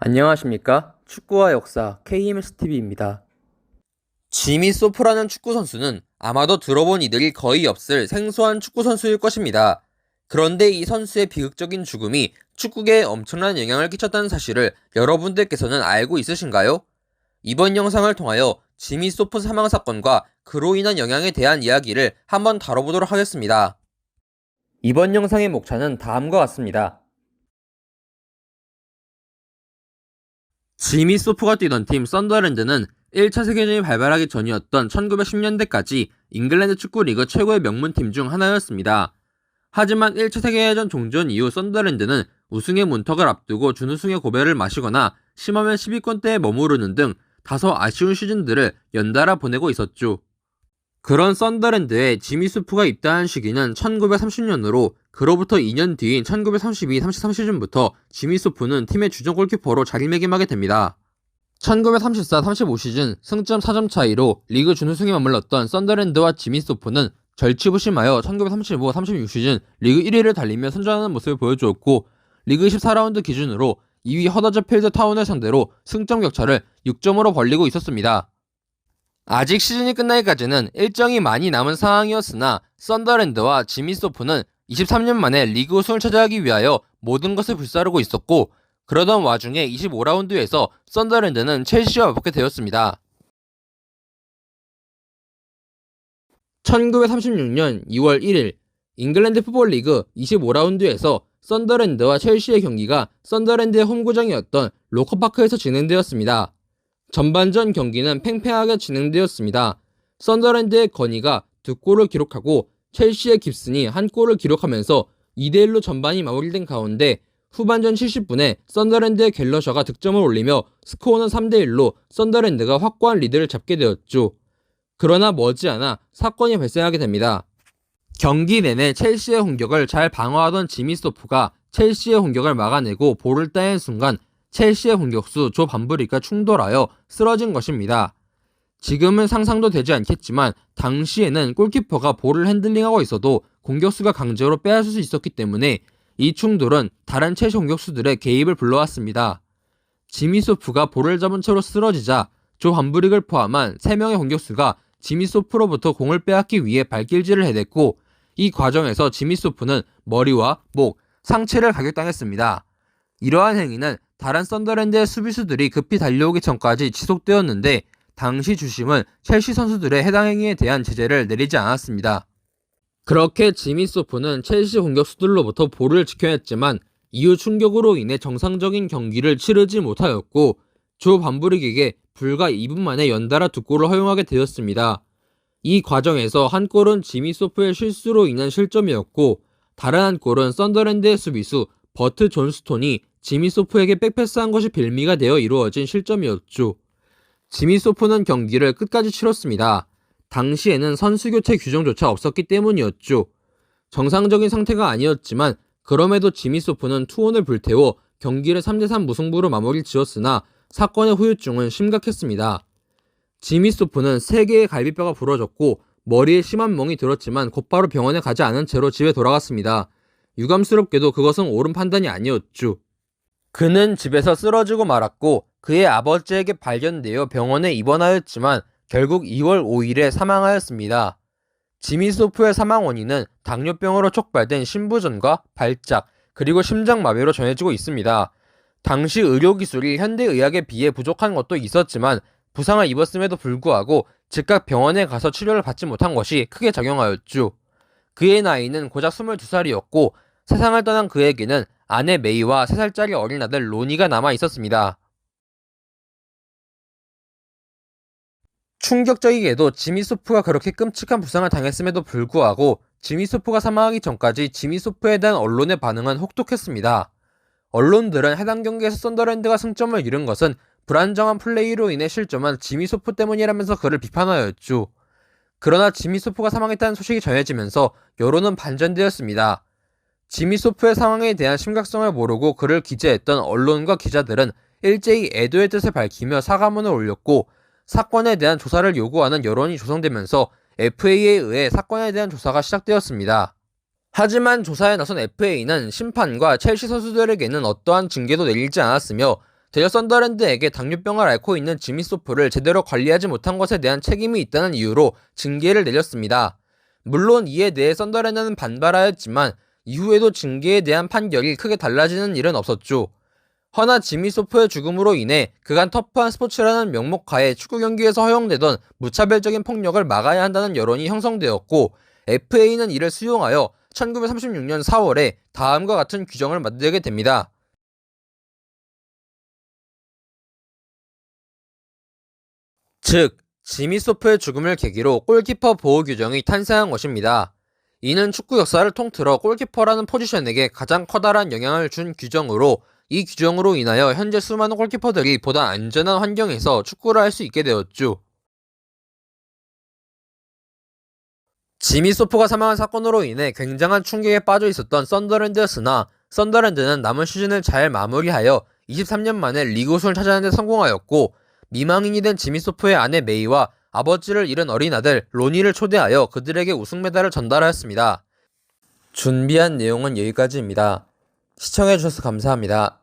안녕하십니까? 축구와 역사 KMSTV입니다. 지미 소프라는 축구 선수는 아마도 들어본 이들이 거의 없을 생소한 축구 선수일 것입니다. 그런데 이 선수의 비극적인 죽음이 축구계에 엄청난 영향을 끼쳤다는 사실을 여러분들께서는 알고 있으신가요? 이번 영상을 통하여 지미 소프 사망 사건과 그로 인한 영향에 대한 이야기를 한번 다뤄보도록 하겠습니다. 이번 영상의 목차는 다음과 같습니다. 지미 소프가 뛰던 팀 썬더랜드는 1차 세계대전이 발발하기 전이었던 1910년대까지 잉글랜드 축구 리그 최고의 명문팀 중 하나였습니다. 하지만 1차 세계대전 종전 이후 썬더랜드는 우승의 문턱을 앞두고 준우승의 고배를 마시거나 심하면 10위권대에 머무르는 등 다소 아쉬운 시즌들을 연달아 보내고 있었죠. 그런 썬더랜드에 지미 소프가 입단한 시기는 1930년으로 그로부터 2년 뒤인 1932-33 시즌부터 지미 소프는 팀의 주전 골키퍼로 자리매김하게 됩니다. 1934-35 시즌 승점 4점 차이로 리그 준우승에 머물렀던 썬더랜드와 지미 소프는 절치부심하여 1935-36 시즌 리그 1위를 달리며 선전하는 모습을 보여주었고 리그 14라운드 기준으로 2위 허더저필드 타운을 상대로 승점 격차를 6점으로 벌리고 있었습니다. 아직 시즌이 끝나기까지는 일정이 많이 남은 상황이었으나 썬더랜드와 지미 소프는 23년 만에 리그 우승을 차지하기 위하여 모든 것을 불사르고 있었고 그러던 와중에 25라운드에서 썬더랜드는 첼시와 맞붙게 되었습니다. 1936년 2월 1일 잉글랜드 풋볼리그 25라운드에서 썬더랜드와 첼시의 경기가 썬더랜드의 홈구장이었던 로커파크에서 진행되었습니다. 전반전 경기는 팽팽하게 진행되었습니다. 썬더랜드의 거니가 2골을 기록하고 첼시의 깁슨이 1골을 기록하면서 2대1로 전반이 마무리된 가운데 후반전 70분에 썬더랜드의 갤러셔가 득점을 올리며 스코어는 3대1로 썬더랜드가 확고한 리드를 잡게 되었죠. 그러나 머지않아 사건이 발생하게 됩니다. 경기 내내 첼시의 공격을 잘 방어하던 지미 소프가 첼시의 공격을 막아내고 볼을 따낸 순간 첼시의 공격수 조 반브리가 충돌하여 쓰러진 것입니다. 지금은 상상도 되지 않겠지만 당시에는 골키퍼가 볼을 핸들링하고 있어도 공격수가 강제로 빼앗을 수 있었기 때문에 이 충돌은 다른 첼시 공격수들의 개입을 불러왔습니다. 지미 소프가 볼을 잡은 채로 쓰러지자 조 반브릭을 포함한 3명의 공격수가 지미 소프로부터 공을 빼앗기 위해 발길질을 해댔고 이 과정에서 지미 소프는 머리와 목, 상체를 가격당했습니다. 이러한 행위는 다른 썬더랜드의 수비수들이 급히 달려오기 전까지 지속되었는데 당시 주심은 첼시 선수들의 해당 행위에 대한 제재를 내리지 않았습니다. 그렇게 지미 소프는 첼시 공격수들로부터 볼을 지켜냈지만 이후 충격으로 인해 정상적인 경기를 치르지 못하였고 조 반브릭에게 불과 2분 만에 연달아 2골을 허용하게 되었습니다. 이 과정에서 한 골은 지미 소프의 실수로 인한 실점이었고 다른 한 골은 썬더랜드의 수비수 버트 존스톤이 지미 소프에게 백패스한 것이 빌미가 되어 이루어진 실점이었죠. 지미 소프는 경기를 끝까지 치렀습니다. 당시에는 선수 교체 규정조차 없었기 때문이었죠. 정상적인 상태가 아니었지만 그럼에도 지미 소프는 투혼을 불태워 경기를 3대3 무승부로 마무리 지었으나 사건의 후유증은 심각했습니다. 지미 소프는 3개의 갈비뼈가 부러졌고 머리에 심한 멍이 들었지만 곧바로 병원에 가지 않은 채로 집에 돌아갔습니다. 유감스럽게도 그것은 옳은 판단이 아니었죠. 그는 집에서 쓰러지고 말았고 그의 아버지에게 발견되어 병원에 입원하였지만 결국 2월 5일에 사망하였습니다. 지미 소프의 사망 원인은 당뇨병으로 촉발된 심부전과 발작 그리고 심장마비로 전해지고 있습니다. 당시 의료기술이 현대의학에 비해 부족한 것도 있었지만 부상을 입었음에도 불구하고 즉각 병원에 가서 치료를 받지 못한 것이 크게 작용하였죠. 그의 나이는 고작 22살이었고 세상을 떠난 그에게는 아내 메이와 3살짜리 어린 아들 로니가 남아 있었습니다. 충격적이게도 지미 소프가 그렇게 끔찍한 부상을 당했음에도 불구하고 지미 소프가 사망하기 전까지 지미 소프에 대한 언론의 반응은 혹독했습니다. 언론들은 해당 경기에서 썬더랜드가 승점을 잃은 것은 불안정한 플레이로 인해 실점한 지미 소프 때문이라면서 그를 비판하였죠. 그러나 지미 소프가 사망했다는 소식이 전해지면서 여론은 반전되었습니다. 지미 소프의 상황에 대한 심각성을 모르고 그를 기재했던 언론과 기자들은 일제히 애도의 뜻을 밝히며 사과문을 올렸고 사건에 대한 조사를 요구하는 여론이 조성되면서 FA에 의해 사건에 대한 조사가 시작되었습니다. 하지만 조사에 나선 FA는 심판과 첼시 선수들에게는 어떠한 징계도 내리지 않았으며 대저 썬더랜드에게 당뇨병을 앓고 있는 지미 소프를 제대로 관리하지 못한 것에 대한 책임이 있다는 이유로 징계를 내렸습니다. 물론 이에 대해 썬더랜드는 반발하였지만 이후에도 징계에 대한 판결이 크게 달라지는 일은 없었죠. 허나 지미 소프의 죽음으로 인해 그간 터프한 스포츠라는 명목하에 축구 경기에서 허용되던 무차별적인 폭력을 막아야 한다는 여론이 형성되었고, FA는 이를 수용하여 1936년 4월에 다음과 같은 규정을 만들게 됩니다. 즉, 지미 소프의 죽음을 계기로 골키퍼 보호 규정이 탄생한 것입니다. 이는 축구 역사를 통틀어 골키퍼라는 포지션에게 가장 커다란 영향을 준 규정으로, 이 규정으로 인하여 현재 수많은 골키퍼들이 보다 안전한 환경에서 축구를 할 수 있게 되었죠. 지미 소프가 사망한 사건으로 인해 굉장한 충격에 빠져 있었던 썬더랜드였으나, 썬더랜드는 남은 시즌을 잘 마무리하여 23년 만에 리그 우승을 차지하는 데 성공하였고, 미망인이 된 지미 소프의 아내 메이와 아버지를 잃은 어린 아들 로니를 초대하여 그들에게 우승 메달을 전달하였습니다. 준비한 내용은 여기까지입니다. 시청해주셔서 감사합니다.